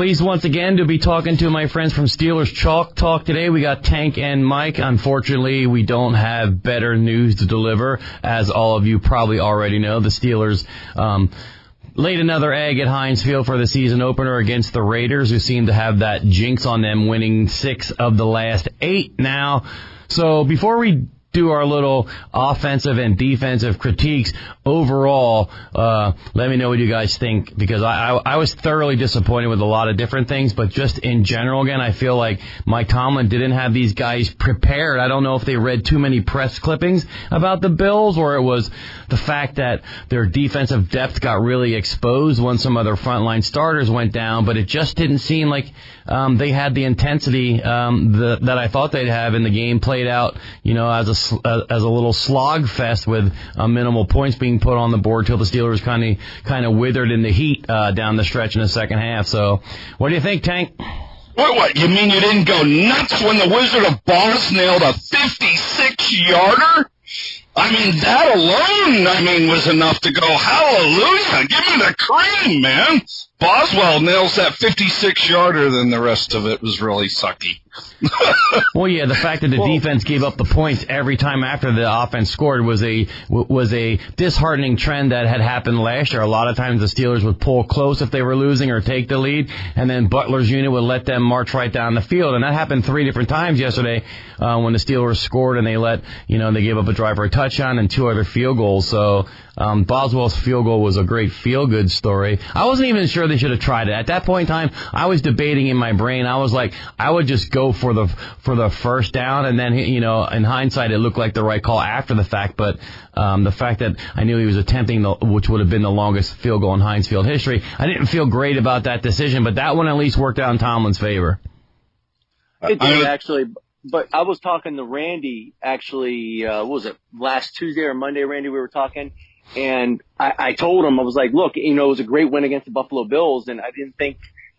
Pleased once again to be talking to my friends from Stil'rs Chalk Talk today. We got Tank and Mike. Unfortunately, we don't have better news to deliver. As all of you probably already know, the Stil'rs laid another egg at Heinz Field for the season opener against the Raiders, who seem to have that jinx on them, winning 6 of the last 8 now. So before we do our little offensive and defensive critiques overall, let me know what you guys think, because I was thoroughly disappointed with a lot of different things, but just in general, again, I feel like Mike Tomlin didn't have these guys prepared. I don't know if they read too many press clippings about the Bills, or it was the fact that their defensive depth got really exposed when some of their frontline starters went down, but it just didn't seem like they had the intensity that I thought they'd have, in the game played out, as a little slog fest with minimal points being put on the board till the Stil'rs kind of withered in the heat down the stretch in the second half. So, what do you think, Tank? What? You mean you didn't go nuts when the Wizard of Boss nailed a 56-yarder? I mean, that alone, was enough to go, hallelujah, give me the cream, man. Boswell nails that 56-yarder, then the rest of it was really sucky. Well, yeah, the fact that the defense gave up the points every time after the offense scored was a disheartening trend that had happened last year. A lot of times the Stil'rs would pull close if they were losing or take the lead, and then Butler's unit would let them march right down the field. And that happened 3 different times yesterday when the Stil'rs scored, and they gave up a drive for a touchdown and 2 other field goals. So Boswell's field goal was a great feel-good story. I wasn't even sure they should have tried it. At that point in time, I was debating in my brain. I was like, I would just go for the first down, and then, in hindsight, it looked like the right call after the fact. But the fact that I knew he was attempting, which would have been the longest field goal in Heinz Field history, I didn't feel great about that decision, but that one at least worked out in Tomlin's favor. It did, actually. But I was talking to Randy, actually, what was it, last Tuesday or Monday, Randy, we were talking. And I told him, I was like, look, it was a great win against the Buffalo Bills, and I didn't think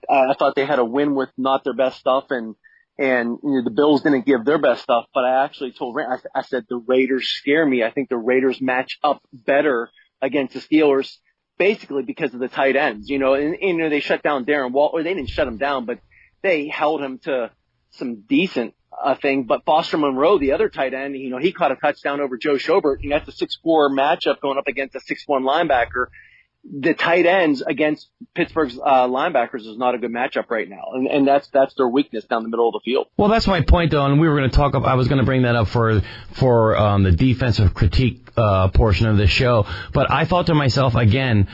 I thought they had a win with not their best stuff, and the Bills didn't give their best stuff. But I actually told Randy, I said the Raiders scare me. I think the Raiders match up better against the Stil'rs, basically because of the tight ends. And they shut down Darren Wall, or they didn't shut him down, but they held him to some decent thing. But Foster Monroe, the other tight end, he caught a touchdown over Joe Schobert. That's a 6'4" matchup going up against a 6'1" linebacker. The tight ends against Pittsburgh's linebackers is not a good matchup right now, and that's their weakness down the middle of the field. Well, that's my point, though, and we were going to talk. I was going to bring that up for the defensive critique portion of the show, but I thought to myself again,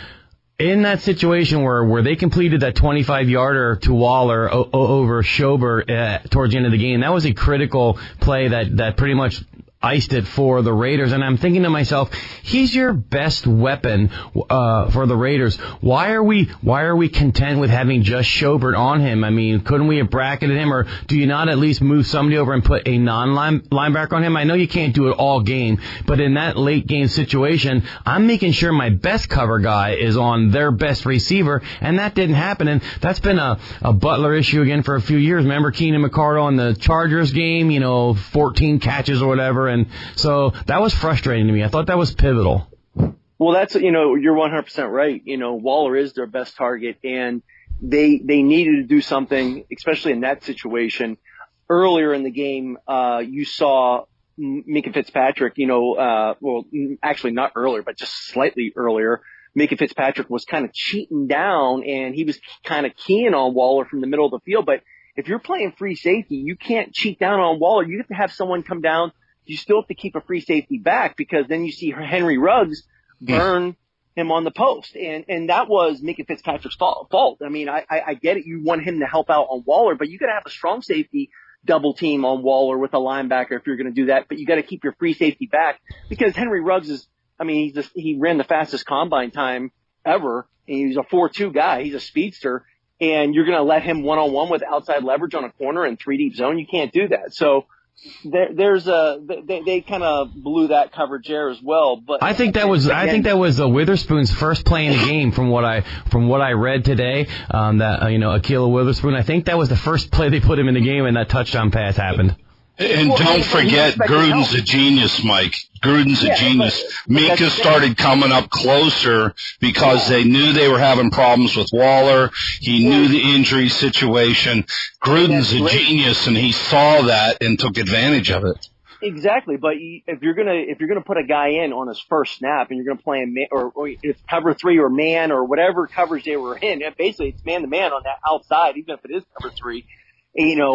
in that situation where they completed that 25-yarder to Waller over Schobert towards the end of the game, that was a critical play that pretty much iced it for the Raiders. And I'm thinking to myself, he's your best weapon for the Raiders. Why are we content with having just Schobert on him? Couldn't we have bracketed him, or do you not at least move somebody over and put a non-linebacker on him? I know you can't do it all game, but in that late game situation, I'm making sure my best cover guy is on their best receiver, and that didn't happen. And that's been a Butler issue again for a few years. Remember Keenan McCardle in the Chargers game, 14 catches or whatever. And so that was frustrating to me. I thought that was pivotal. Well, that's, you're 100% right. Waller is their best target, and they needed to do something, especially in that situation. Earlier in the game, you saw Minkah Fitzpatrick, well, actually not earlier, but just slightly earlier. Minkah Fitzpatrick was kind of cheating down, and he was kind of keying on Waller from the middle of the field. But if you're playing free safety, you can't cheat down on Waller. You have to have someone come down. You still have to keep a free safety back, because then you see Henry Ruggs burn him on the post. And that was Minkah Fitzpatrick's fault. I get it. You want him to help out on Waller, but you got to have a strong safety double team on Waller with a linebacker if you're going to do that. But you got to keep your free safety back, because Henry Ruggs is, he ran the fastest combine time ever, and he's a 4.2 guy. He's a speedster, and you're going to let him one-on-one with outside leverage on a corner in 3-deep zone. You can't do that. So they kind of blew that coverage there as well. But I think that was Witherspoon's first play in the game from what I read today. That Akila Witherspoon, I think that was the first play they put him in the game, and that touchdown pass happened. And don't forget, Gruden's a genius, Mike. Gruden's a genius. Mika started coming up closer because they knew they were having problems with Waller. He knew the injury situation. Gruden's a genius, and he saw that and took advantage of it. Exactly, but if you're gonna put a guy in on his first snap and you're gonna play him or it's cover 3 or man or whatever coverage they were in, basically it's man to man on that outside, even if it is cover 3.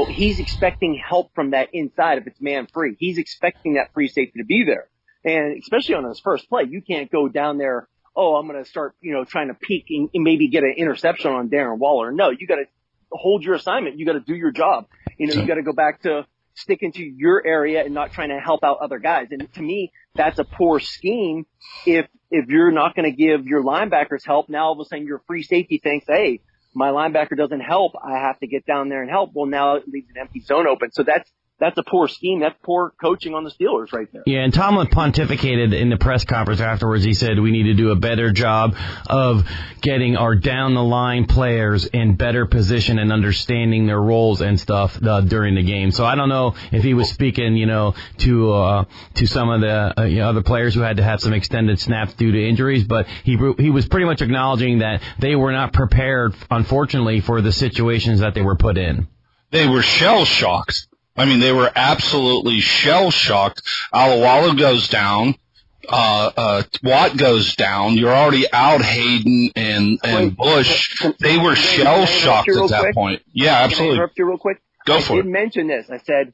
He's expecting help from that inside if it's man free. He's expecting that free safety to be there. And especially on his first play, you can't go down there, I'm going to start, trying to peek and maybe get an interception on Darren Waller. No, you got to hold your assignment. You got to do your job. You got to go back to sticking to your area and not trying to help out other guys. And to me, that's a poor scheme. If you're not going to give your linebackers help, now all of a sudden your free safety thinks, hey, my linebacker doesn't help, I have to get down there and help. Well, now it leaves an empty zone open. So that's a poor scheme. That's poor coaching on the Steelers right there. Yeah, and Tomlin pontificated in the press conference afterwards. He said we need to do a better job of getting our down-the-line players in better position and understanding their roles and stuff during the game. So I don't know if he was speaking, to some of the other players who had to have some extended snaps due to injuries, but he was pretty much acknowledging that they were not prepared, unfortunately, for the situations that they were put in. They were shell-shocked. I mean, they were absolutely shell-shocked. Alawala goes down. Watt goes down. You're already out Hayden and Bush. They were shell-shocked at that point. Yeah, absolutely. Can I interrupt you real quick? Go for it. I did mention this. I said,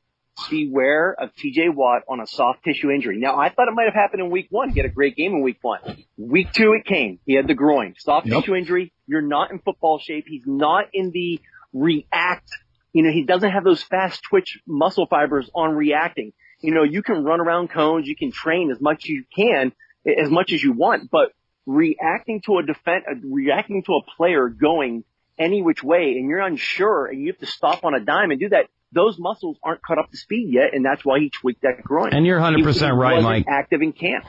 beware of T.J. Watt on a soft tissue injury. Now, I thought it might have happened in week 1. He had a great game in week 1. Week 2, it came. He had the groin. Soft tissue injury. You're not in football shape. He's not in the react. He doesn't have those fast twitch muscle fibers on reacting. You can run around cones, you can train as much as you can, as much as you want, but reacting to a player going any which way and you're unsure and you have to stop on a dime and do that, those muscles aren't caught up to speed yet, and that's why he tweaked that groin. And you're 100% right, Mike. Active in camp.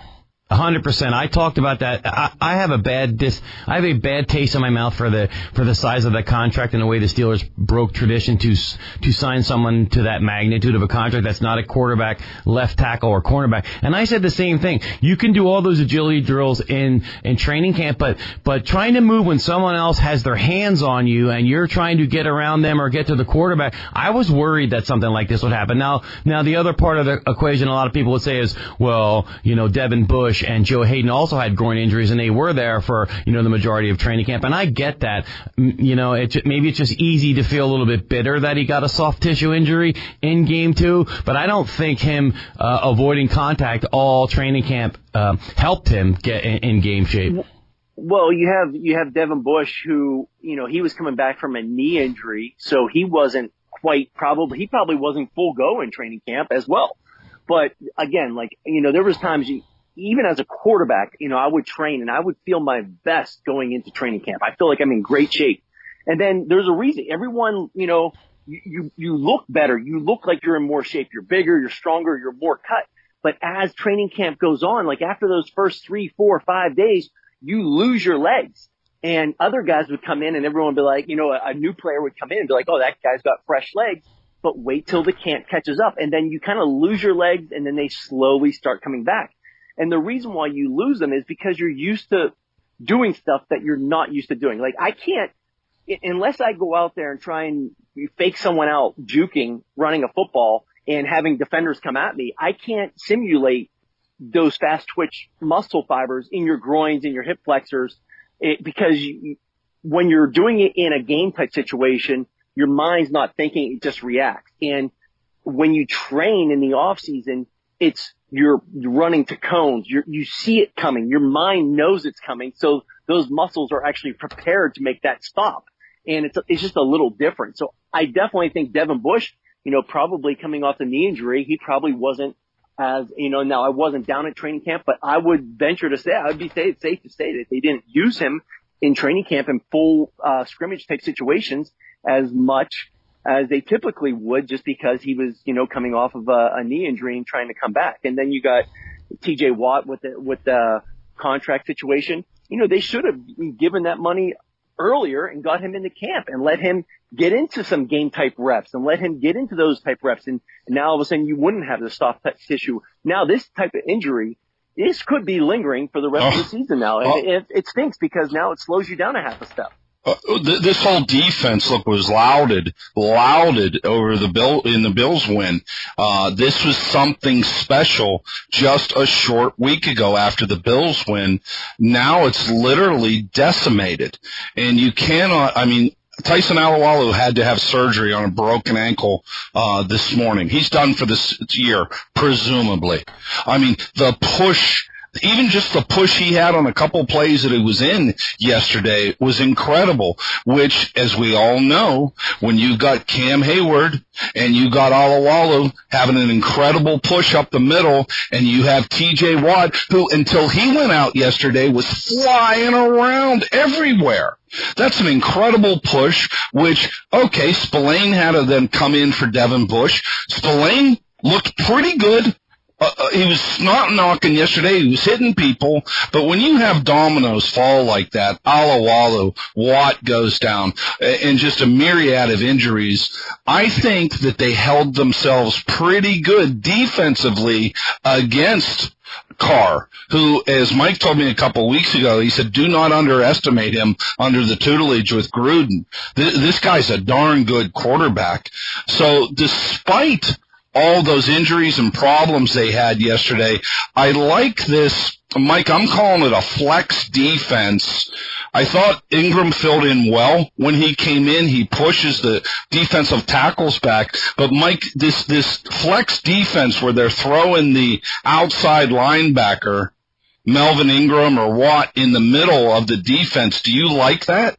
100%. I talked about that. I have a bad taste in my mouth for the size of the contract and the way the Steelers broke tradition to sign someone to that magnitude of a contract that's not a quarterback, left tackle, or cornerback. And I said the same thing. You can do all those agility drills in training camp, but trying to move when someone else has their hands on you and you're trying to get around them or get to the quarterback, I was worried that something like this would happen. Now the other part of the equation a lot of people would say is, well, Devin Bush and Joe Hayden also had groin injuries, and they were there for, the majority of training camp. And I get that. Maybe it's just easy to feel a little bit bitter that he got a soft tissue injury in game 2, but I don't think him avoiding contact all training camp helped him get in game shape. Well, you have Devin Bush, who, he was coming back from a knee injury, so he wasn't he probably wasn't full go in training camp as well. But again, there was times even as a quarterback, I would train and I would feel my best going into training camp. I feel like I'm in great shape. And then there's a reason. Everyone, you look better. You look like you're in more shape. You're bigger, you're stronger, you're more cut. But as training camp goes on, after those first 3, 4, 5 days, you lose your legs. And other guys would come in and everyone would be like, a new player would come in and be like, oh, that guy's got fresh legs. But wait till the camp catches up. And then you kind of lose your legs and then they slowly start coming back. And the reason why you lose them is because you're used to doing stuff that you're not used to doing. I can't, unless I go out there and try and fake someone out juking, running a football, and having defenders come at me, I can't simulate those fast twitch muscle fibers in your groins and your hip flexors because when you're doing it in a game type situation, your mind's not thinking, it just reacts. And when you train in the off season, you're running to cones. You see it coming. Your mind knows it's coming. So those muscles are actually prepared to make that stop. And it's just a little different. So I definitely think Devin Bush, probably coming off the knee injury, he probably wasn't as, now I wasn't down at training camp, but I would venture to say, I would be safe to say that they didn't use him in training camp in full scrimmage type situations as much as they typically would, just because he was, coming off of a knee injury and trying to come back. And then you got T.J. Watt with the contract situation. They should have given that money earlier and got him into camp and let him get into some game type reps and let him get into those type reps. And now all of a sudden you wouldn't have the soft tissue. Now this type of injury, this could be lingering for the rest of the season now. And it stinks because now it slows you down a half a step. This whole defense, look, was lauded over in the Bills win. This was something special just a short week ago after the Bills win. Now it's literally decimated. And you cannot, I mean, Tyson Alualu had to have surgery on a broken ankle this morning. He's done for this year, presumably. I mean, the push, even just the push he had on a couple plays that he was in yesterday was incredible, which, as we all know, when you got Cam Hayward and you got Alualu having an incredible push up the middle, and you have T.J. Watt, who, until he went out yesterday, was flying around everywhere. That's an incredible push, which, okay, Spillane had to then come in for Devin Bush. Spillane looked pretty good. He was not knocking yesterday. He was hitting people. But when you have dominoes fall like that, Alualu, Watt goes down, and just a myriad of injuries, I think that they held themselves pretty good defensively against Carr, who, as Mike told me a couple of weeks ago, he said, do not underestimate him under the tutelage with Gruden. This guy's a darn good quarterback. So despite all those injuries and problems they had yesterday, I like this. Mike, I'm calling it a flex defense. I thought Ingram filled in well when he came in. He pushes the defensive tackles back. But, Mike, this flex defense where they're throwing the outside linebacker, Melvin Ingram or Watt, in the middle of the defense, do you like that?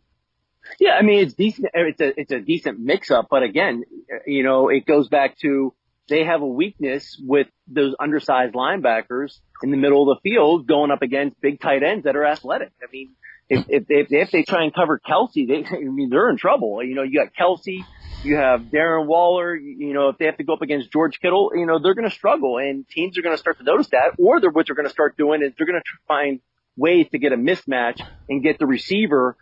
Yeah, I mean, it's decent. It's a decent mix-up. But, again, you know, it goes back to they have a weakness with those undersized linebackers in the middle of the field going up against big tight ends that are athletic. I mean, if they try and cover Kelsey, they're in trouble. You know, you got Kelsey, you have Darren Waller. You know, if they have to go up against George Kittle, you know, they're going to struggle, and teams are going to start to notice that. Or what they're going to start doing is they're going to find ways to get a mismatch and get the receiver,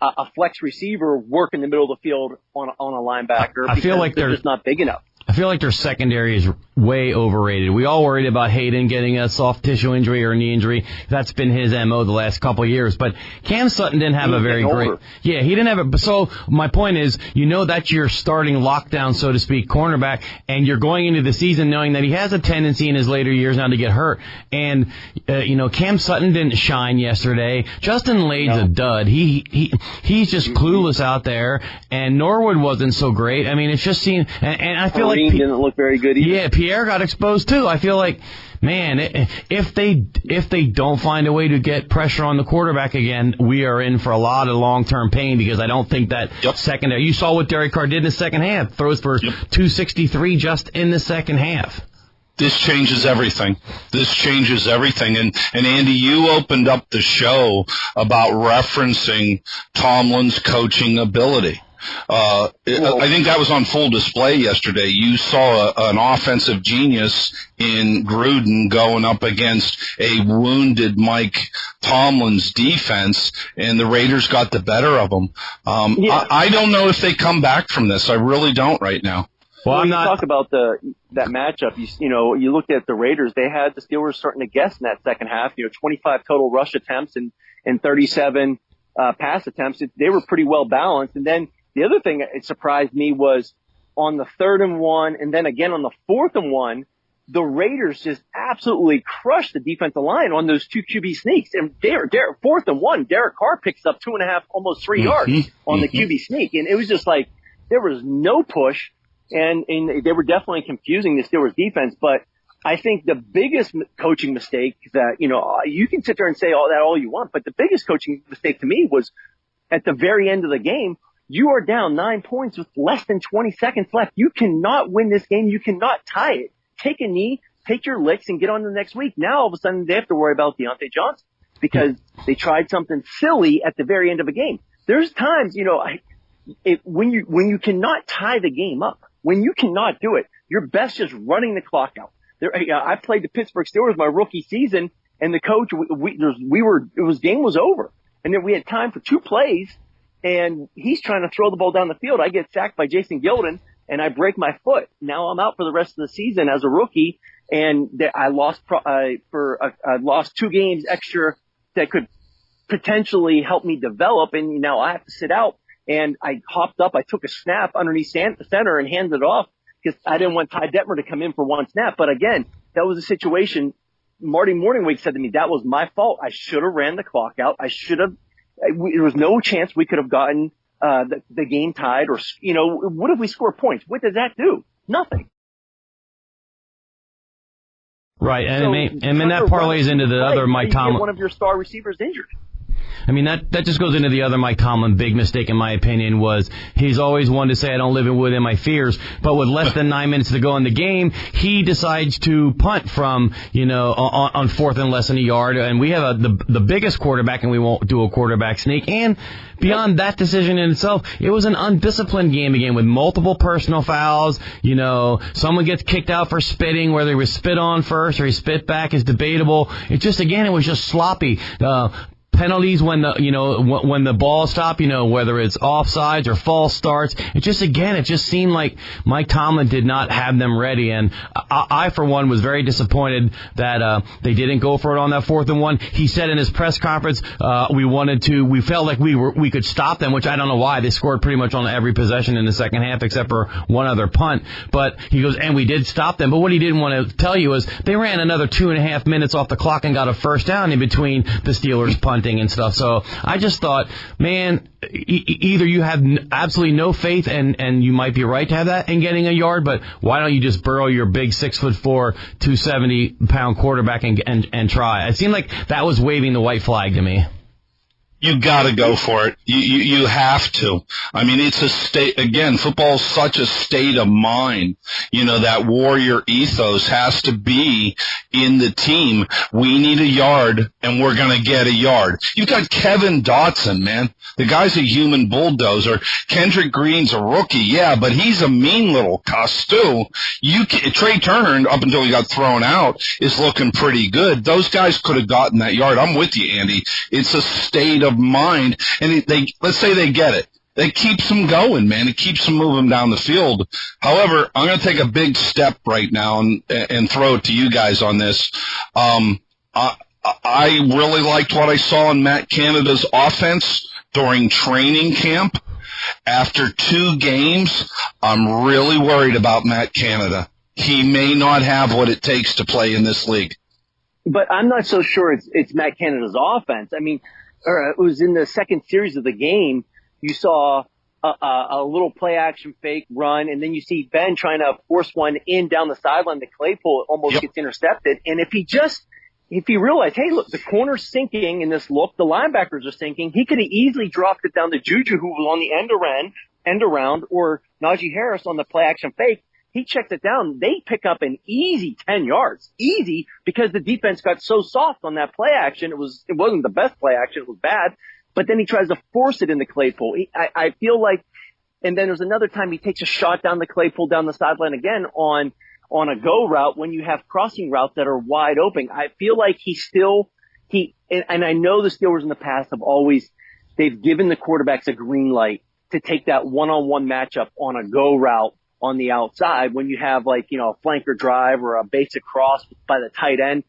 a flex receiver, work in the middle of the field on a linebacker. I feel like they're just not big enough. I feel like their secondary is way overrated. We all worried about Hayden getting a soft tissue injury or a knee injury. That's been his MO the last couple of years. But Cam Sutton didn't have a very great... Yeah, he didn't have it. So my point is, you know that's your starting lockdown, so to speak, cornerback, and you're going into the season knowing that he has a tendency in his later years now to get hurt. And, you know, Cam Sutton didn't shine yesterday. Justin Lade's a dud. He's just clueless out there, and Norwood wasn't so great. I mean, it's just seen... And I feel like didn't look very good either. Yeah, Pierre got exposed too. I feel like, man, if they don't find a way to get pressure on the quarterback again, we are in for a lot of long-term pain, because I don't think that secondary. You saw what Derek Carr did in the second half. Throws for 263 just in the second half. This changes everything. And Andy, you opened up the show about referencing Tomlin's coaching ability. I think that was on full display yesterday. You saw an offensive genius in Gruden going up against a wounded Mike Tomlin's defense, and the Raiders got the better of them. I don't know if they come back from this. I really don't right now. Well, I'm not. Talk about that matchup. You looked at the Raiders. They had the Steelers starting to guess in that second half. 25 total rush attempts and 37 pass attempts. They were pretty well balanced. And then the other thing that surprised me was on the 3rd and 1, and then again on the 4th and 1, the Raiders just absolutely crushed the defensive line on those 2 QB sneaks. And 4th and 1, Derek Carr picks up 2.5, almost 3 yards on the QB sneak. And it was just like there was no push, and they were definitely confusing the Steelers defense. But I think the biggest coaching mistake that, you can sit there and say all you want, but the biggest coaching mistake to me was at the very end of the game. You are down 9 points with less than 20 seconds left. You cannot win this game. You cannot tie it. Take a knee, take your licks, and get on to the next week. Now, all of a sudden, they have to worry about Deontay Johnson because they tried something silly at the very end of a game. There's times, when you cannot tie the game up, when you cannot do it, you're best just running the clock out. I played the Pittsburgh Steelers my rookie season, and the coach, game was over. And then we had time for 2 plays. and he's trying to throw the ball down the field. I get sacked by Jason Gilden, and I break my foot. Now I'm out for the rest of the season as a rookie, and I lost I lost 2 games extra that could potentially help me develop, and now I have to sit out. And I hopped up, I took a snap underneath center and handed it off because I didn't want Ty Detmer to come in for 1 snap. But again, that was a situation. Marty Morningwig said to me, that was my fault. I should have ran the clock out. There was no chance we could have gotten the game tied, or, what if we score points? What does that do? Nothing. Right, and that parlays into the other Mike Tomlin. One of your star receivers injured. I mean, that just goes into the other Mike Tomlin big mistake, in my opinion, was he's always one to say, I don't live within my fears. But with less than 9 minutes to go in the game, he decides to punt from, on 4th and less than a yard. And we have the biggest quarterback, and we won't do a quarterback sneak. And beyond that decision in itself, it was an undisciplined game again with multiple personal fouls. Someone gets kicked out for spitting, whether he was spit on first or he spit back is debatable. It was just sloppy. Penalties when the ball stopped, whether it's offsides or false starts. It just seemed like Mike Tomlin did not have them ready. And I for one, was very disappointed that they didn't go for it on that 4th and 1. He said in his press conference, we felt like we could stop them, which I don't know why. They scored pretty much on every possession in the second half except for one other punt. But he goes, and we did stop them. But what he didn't want to tell you is they ran another 2.5 minutes off the clock and got a first down in between the Steelers punt and stuff. So I just thought, man, either you have absolutely no faith, and you might be right to have that in getting a yard, but why don't you just burrow your big 6'4", 270-pound quarterback and try? It seemed like that was waving the white flag to me. You got to go for it. You have to. I mean, it's a state. Again, football is such a state of mind. That warrior ethos has to be in the team. We need a yard, and we're going to get a yard. You've got Kevin Dotson, man. The guy's a human bulldozer. Kendrick Green's a rookie, yeah, but he's a mean little cuss, too. Trey Turner, up until he got thrown out, is looking pretty good. Those guys could have gotten that yard. I'm with you, Andy. It's a state of mind, and let's say they get it. That keeps them going, man. It keeps them moving down the field. However, I'm going to take a big step right now and throw it to you guys on this. I really liked what I saw in Matt Canada's offense during training camp. After 2 games, I'm really worried about Matt Canada. He may not have what it takes to play in this league. But I'm not so sure it's Matt Canada's offense. I mean, it was in the second series of the game. You saw a little play action fake run, and then you see Ben trying to force one in down the sideline to Claypool. It almost gets intercepted. And if he realized, hey, look, the corner's sinking in this look, the linebackers are sinking, he could have easily dropped it down to Juju, who was on the end around, or Najee Harris on the play action fake. He checked it down. They pick up an easy 10 yards. Easy, because the defense got so soft on that play action. It wasn't the best play action. It was bad. But then he tries to force it into Claypool. I feel like, and then there's another time he takes a shot down the Claypool down the sideline again on a go route when you have crossing routes that are wide open. I feel like and I know the Steelers in the past they've given the quarterbacks a green light to take that one-on-one matchup on a go route on the outside when you have a flanker drive or a basic cross by the tight end.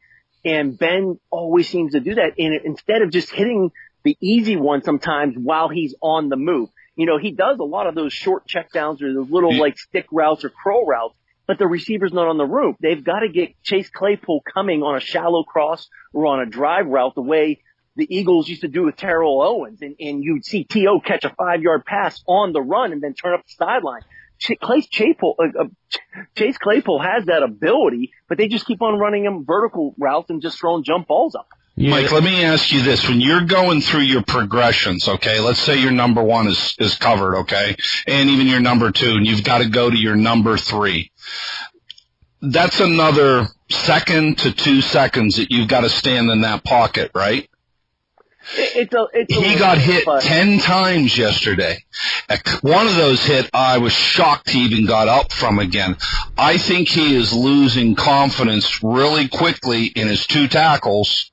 And Ben always seems to do that. And instead of just hitting the easy one sometimes while he's on the move, he does a lot of those short checkdowns or those little stick routes or curl routes, but the receiver's not on the route. They've got to get Chase Claypool coming on a shallow cross or on a drive route the way the Eagles used to do with Terrell Owens. And you'd see T.O. catch a 5-yard pass on the run and then turn up the sideline. Chase Claypool has that ability, but they just keep on running him vertical routes and just throwing jump balls up. Yeah. Mike, let me ask you this. When you're going through your progressions, okay, let's say your number 1 is covered, okay, and even your number 2, and you've got to go to your number 3. That's another second to 2 seconds that you've got to stand in that pocket, right? He got hit 10 times yesterday. One of those hit, I was shocked he even got up from again. I think he is losing confidence really quickly in his 2 tackles,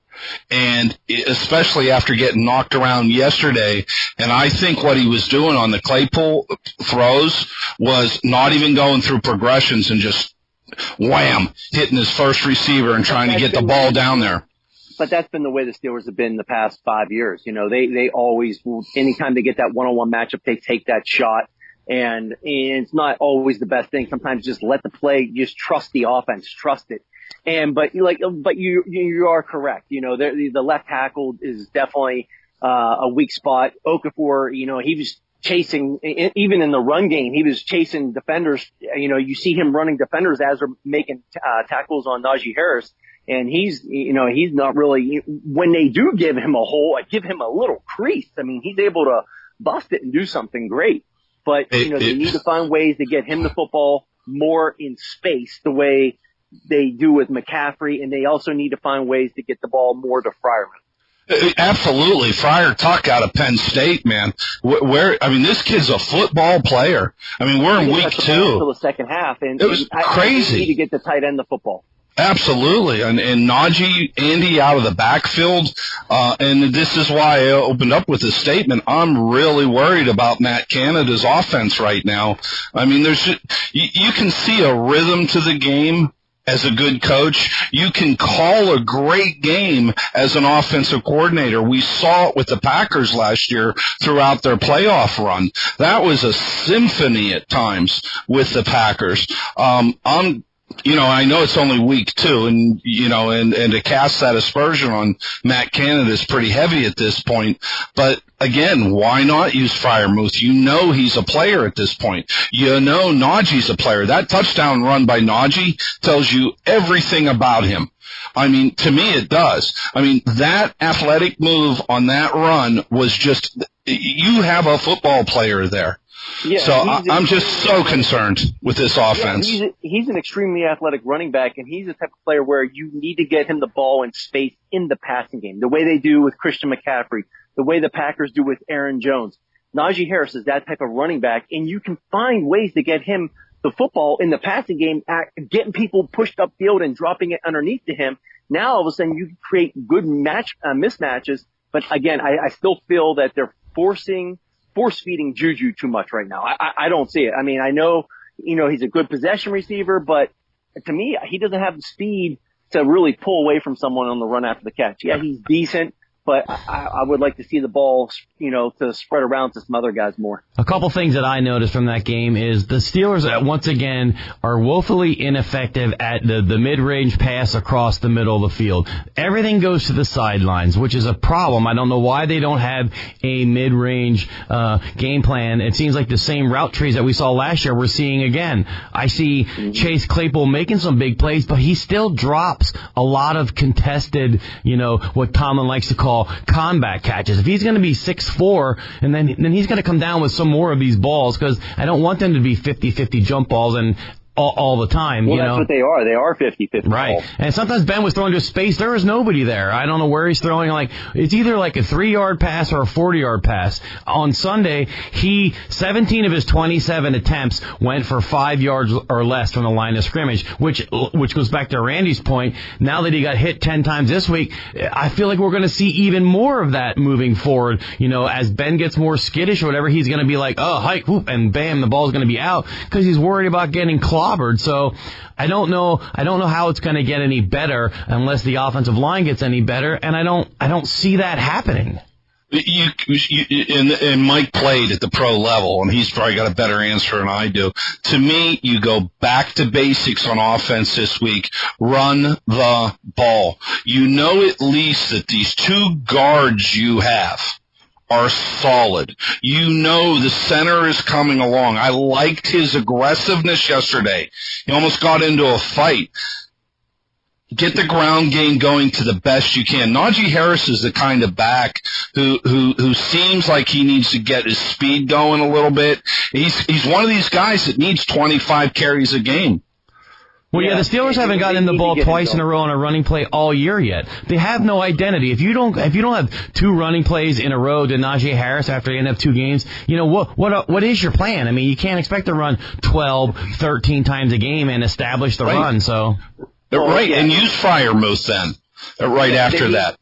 And especially after getting knocked around yesterday, and I think what he was doing on the Claypool throws was not even going through progressions and just wham, hitting his first receiver and trying to get the ball down there. But that's been the way the Steelers have been the past 5 years. You know, they always, anytime they get that one-on-one matchup, they take that shot. And it's not always the best thing. Sometimes just let the play, just trust the offense, trust it. But you are correct. You know, the left tackle is definitely a weak spot. Okafor, you know, he was chasing, even in the run game, he was chasing defenders. You know, you see him running defenders as they're making tackles on Najee Harris. And he's not really, when they do give him a hole, I give him a little crease. I mean, he's able to bust it and do something great. But, you know, they need to find ways to get him the football more in space the way they do with McCaffrey, and they also need to find ways to get the ball more to Freiermuth. Absolutely. Friar Tuck out of Penn State, man. I mean, this kid's a football player. I mean, we're in week 2. Until the second half, and it was crazy. I need to get the tight end the football. Absolutely. And Najee, Andy out of the backfield. And this is why I opened up with this statement. I'm really worried about Matt Canada's offense right now. I mean, you can see a rhythm to the game as a good coach. You can call a great game as an offensive coordinator. We saw it with the Packers last year throughout their playoff run. That was a symphony at times with the Packers. You know, I know it's only week 2, and you know, and to cast that aspersion on Matt Canada is pretty heavy at this point. But again, why not use Freiermuth? You know he's a player at this point. You know Najee's a player. That touchdown run by Najee tells you everything about him. I mean, to me it does. I mean, that athletic move on that run was just, you have a football player there. Yeah, so I'm just so concerned with this offense. Yeah, he's an extremely athletic running back, and he's the type of player where you need to get him the ball in space in the passing game, the way they do with Christian McCaffrey, the way the Packers do with Aaron Jones. Najee Harris is that type of running back, and you can find ways to get him the football in the passing game, getting people pushed upfield and dropping it underneath to him. Now, all of a sudden, you can create good mismatches. But again, I still feel that they're force-feeding Juju too much right now. I don't see it. I mean, I know, you know, he's a good possession receiver, but to me, he doesn't have the speed to really pull away from someone on the run after the catch. Yeah, he's decent, but I would like to see the ball, you know, to spread around to some other guys more. A couple things that I noticed from that game is the Steelers, once again, are woefully ineffective at the mid-range pass across the middle of the field. Everything goes to the sidelines, which is a problem. I don't know why they don't have a mid-range game plan. It seems like the same route trees that we saw last year we're seeing again. I see Chase Claypool making some big plays, but he still drops a lot of contested, you know, what Tomlin likes to call combat catches. If he's going to be 6'4", and then he's going to come down with some more of these balls, because I don't want them to be 50-50 jump balls and all the time. Well, you know? That's what they are. They are 50-50 right. balls. And sometimes Ben was throwing to space. There was nobody there. I don't know where he's throwing. Like, it's either like a 3-yard pass or a 40-yard pass. On Sunday, 17 of his 27 attempts went for 5 yards or less from the line of scrimmage, which goes back to Randy's point. Now that he got hit 10 times this week, I feel like we're going to see even more of that moving forward. You know, as Ben gets more skittish or whatever, he's going to be like, oh, hike, whoop, and bam, the ball's going to be out, because he's worried about getting clobbered. So I don't know how it's going to get any better unless the offensive line gets any better, and I don't see that happening. And Mike played at the pro level, and he's probably got a better answer than I do. To me, you go back to basics on offense this week. Run the ball. You know at least that these 2 guards you have are solid. You know the center is coming along. I liked his aggressiveness yesterday. He almost got into a fight. Get the ground game going to the best you can. Najee Harris is the kind of back who seems like he needs to get his speed going a little bit. He's one of these guys that needs 25 carries a game. Well, yeah, the Steelers haven't gotten the ball twice in a row on a running play all year yet. They have no identity. If you don't have 2 running plays in a row to Najee Harris after the end of 2 games, you know, what is your plan? I mean, you can't expect to run 12, 13 times a game and establish the run. So right, and use Freiermuth then after that.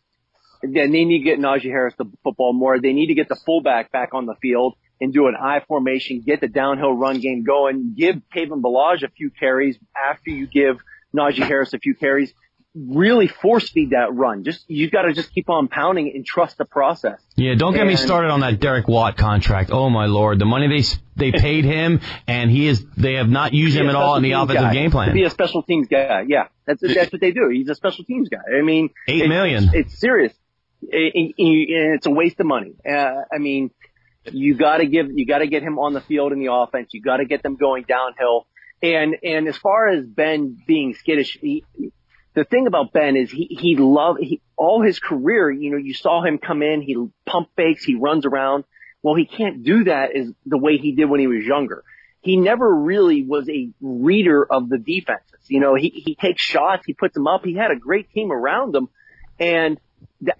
They need to get Najee Harris the football more. They need to get the fullback back on the field and do an I formation, get the downhill run game going, give Kayvon Ballage a few carries after you give Najee Harris a few carries. Really force feed that run. You got to just keep on pounding it and trust the process. Yeah, don't get me started on that Derek Watt contract. Oh my Lord, the money they paid him, and they have not used him at all in the offensive game plan. To be a special teams guy, yeah, that's what they do. He's a special teams guy. I mean, $8 million. It's serious, and it's a waste of money. I mean, you got to get him on the field in the offense. You got to get them going downhill. And as far as Ben being skittish, the thing about Ben is he all his career, you saw him come in, he pump fakes, he runs around. Well, he can't do that as the way he did when he was younger. He never really was a reader of the defenses. He takes shots, he puts them up. He had a great team around him, and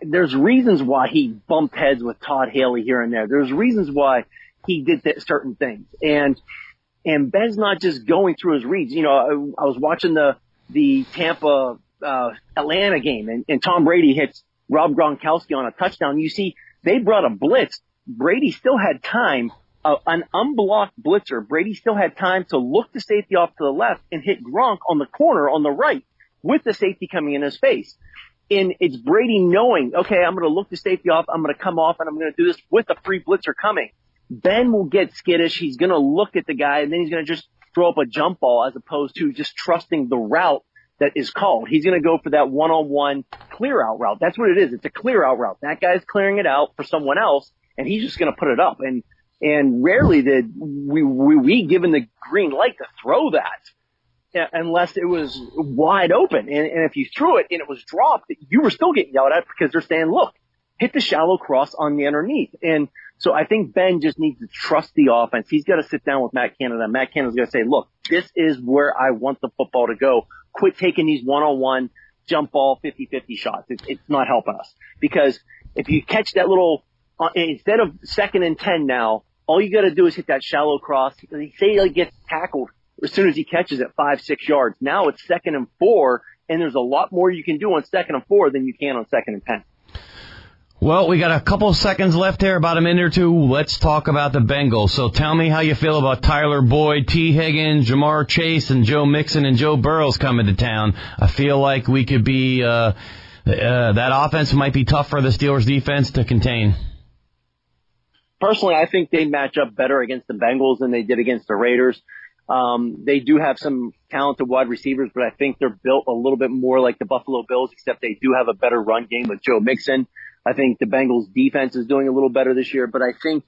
there's reasons why he bumped heads with Todd Haley here and there. There's reasons why he did certain things, and Ben's not just going through his reads. I was watching the Tampa Atlanta game, and Tom Brady hits Rob Gronkowski on a touchdown. You see, they brought a blitz. Brady still had time, an unblocked blitzer. Brady still had time to look the safety off to the left and hit Gronk on the corner on the right with the safety coming in his face. And it's Brady knowing, okay, I'm going to look the safety off, I'm going to come off, and I'm going to do this with a free blitzer coming. Ben will get skittish. He's going to look at the guy, and then he's going to just throw up a jump ball as opposed to just trusting the route that is called. He's going to go for that one-on-one clear out route. That's what it is. It's a clear out route. That guy's clearing it out for someone else, and he's just going to put it up. And rarely did we given the green light to throw that unless it was wide open. And if you threw it and it was dropped, you were still getting yelled at because they're saying, look, hit the shallow cross on the underneath. And so I think Ben just needs to trust the offense. He's got to sit down with Matt Canada. Matt Canada's got to say, look, this is where I want the football to go. Quit taking these one-on-one jump ball 50-50 shots. It's not helping us. Because if you catch that little instead of 2nd and 10 now, all you got to do is hit that shallow cross. Say he gets tackled as soon as he catches it 5-6 yards. Now it's 2nd and 4, and there's a lot more you can do on 2nd and 4 than you can on 2nd and 10. Well, we got a couple of seconds left here, about a minute or two. Let's talk about the Bengals. So tell me how you feel about Tyler Boyd, T. Higgins, Jamar Chase, and Joe Mixon and Joe Burrows coming to town. I feel like we could be that offense might be tough for the Steelers defense to contain. Personally, I think they match up better against the Bengals than they did against the Raiders. They do have some talented wide receivers, but I think they're built a little bit more like the Buffalo Bills, except they do have a better run game with Joe Mixon. I think the Bengals defense is doing a little better this year, but I think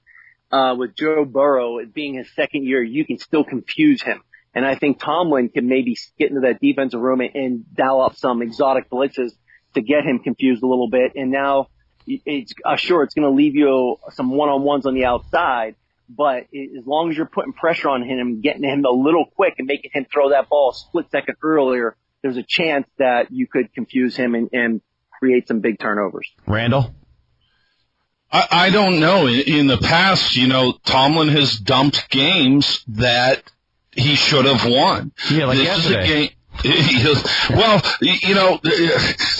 with Joe Burrow, it being his second year, you can still confuse him. And I think Tomlin can maybe get into that defensive room and dial up some exotic blitzes to get him confused a little bit. And now it's going to leave you some one-on-ones on the outside, but as long as you're putting pressure on him, getting him a little quick and making him throw that ball a split second earlier, there's a chance that you could confuse him and create some big turnovers. Randall? I don't know. In the past, Tomlin has dumped games that he should have won. Yeah, like this yesterday. Is a game. Well,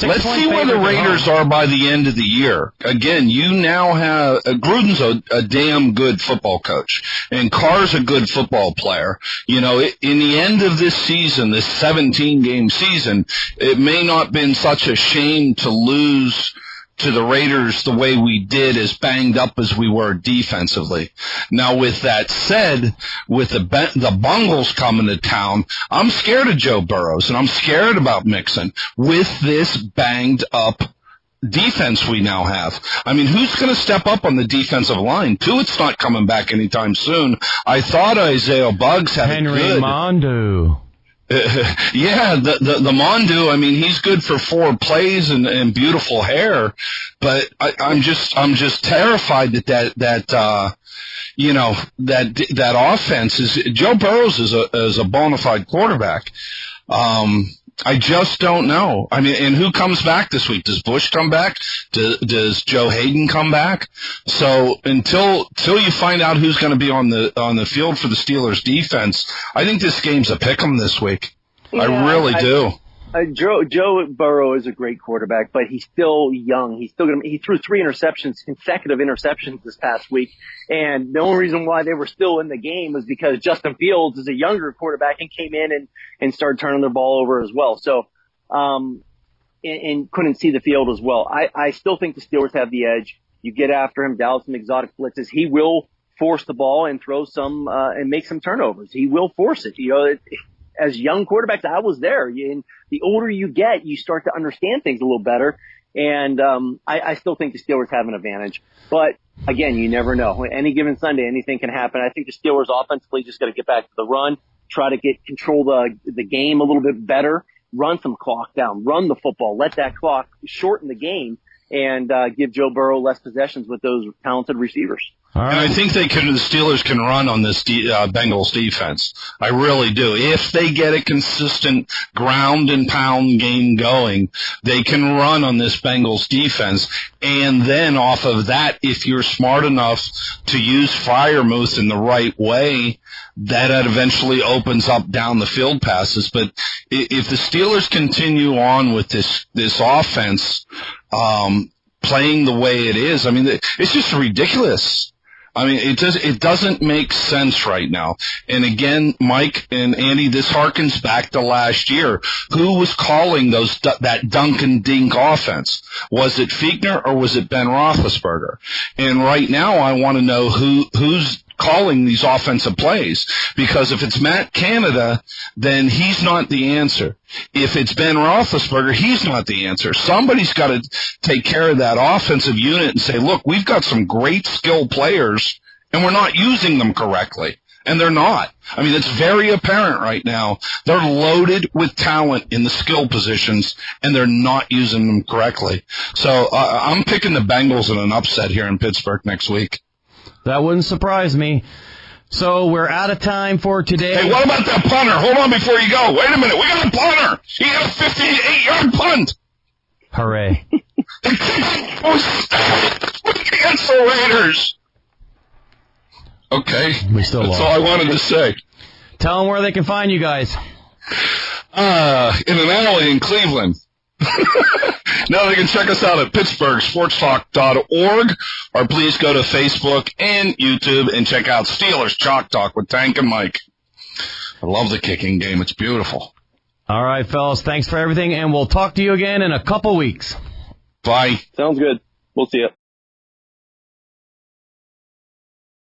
let's see where the Raiders are by the end of the year. Again, you now have Gruden's a damn good football coach, and Carr's a good football player. In the end of this season, this 17-game season, it may not been such a shame to lose to the Raiders the way we did, as banged up as we were defensively. Now, with that said, with the Bungles coming to town, I'm scared of Joe Burrows, and I'm scared about Mixon with this banged up defense we now have. I mean, who's going to step up on the defensive line? Tuitt's not coming back anytime soon. I thought Isaiah Buggs had Henry Mondu. Yeah, the Mondu, I mean, he's good for 4 plays and beautiful hair, but I'm just terrified that offense is, Joe Burrows is a bona fide quarterback. I just don't know. I mean, and who comes back this week? Does Bush come back? Does Joe Hayden come back? So until you find out who's going to be on the field for the Steelers defense, I think this game's a pick'em this week. Yeah, I really do. Joe Burrow is a great quarterback, but he's still young. He threw 3 consecutive interceptions this past week. And the only reason why they were still in the game was because Justin Fields is a younger quarterback and came in and started turning the ball over as well. So, and couldn't see the field as well. I still think the Steelers have the edge. You get after him, dial some exotic blitzes. He will force the ball and throw some, and make some turnovers. He will force it. As young quarterbacks, I was there. And the older you get, you start to understand things a little better. And I still think the Steelers have an advantage. But, again, you never know. Any given Sunday, anything can happen. I think the Steelers offensively just got to get back to the run, try to control the game a little bit better, run some clock down, run the football, let that clock shorten the game, and give Joe Burrow less possessions with those talented receivers. All right. And I think the Steelers can run on this Bengals defense. I really do. If they get a consistent ground and pound game going, they can run on this Bengals defense. And then off of that, if you're smart enough to use Freiermuth in the right way, that eventually opens up down the field passes. But if the Steelers continue on with this offense, playing the way it is, I mean, it's just ridiculous. I mean, it doesn't make sense right now. And again, Mike and Andy, this harkens back to last year. Who was calling that dunk and dink offense? Was it Fichtner or was it Ben Roethlisberger? And right now, I want to know who's calling these offensive plays, because if it's Matt Canada, then he's not the answer. If it's Ben Roethlisberger, he's not the answer. Somebody's got to take care of that offensive unit and say, look, we've got some great skilled players, and we're not using them correctly. And they're not. I mean, it's very apparent right now. They're loaded with talent in the skill positions, and they're not using them correctly. So I'm picking the Bengals in an upset here in Pittsburgh next week. That wouldn't surprise me. So we're out of time for today. Hey, what about that punter? Hold on before you go. Wait a minute. We got a punter. He got a 58-yard punt. Hooray. Against the Raiders. Okay. We still That's lost. all I wanted to say. Tell them where they can find you guys. In an alley in Cleveland. Now they can check us out at PittsburghSportsTalk.org, or please go to Facebook and YouTube and check out Steelers Chalk Talk with Tank and Mike. I love the kicking game. It's beautiful. All right, fellas. Thanks for everything, and we'll talk to you again in a couple weeks. Bye. Sounds good. We'll see you.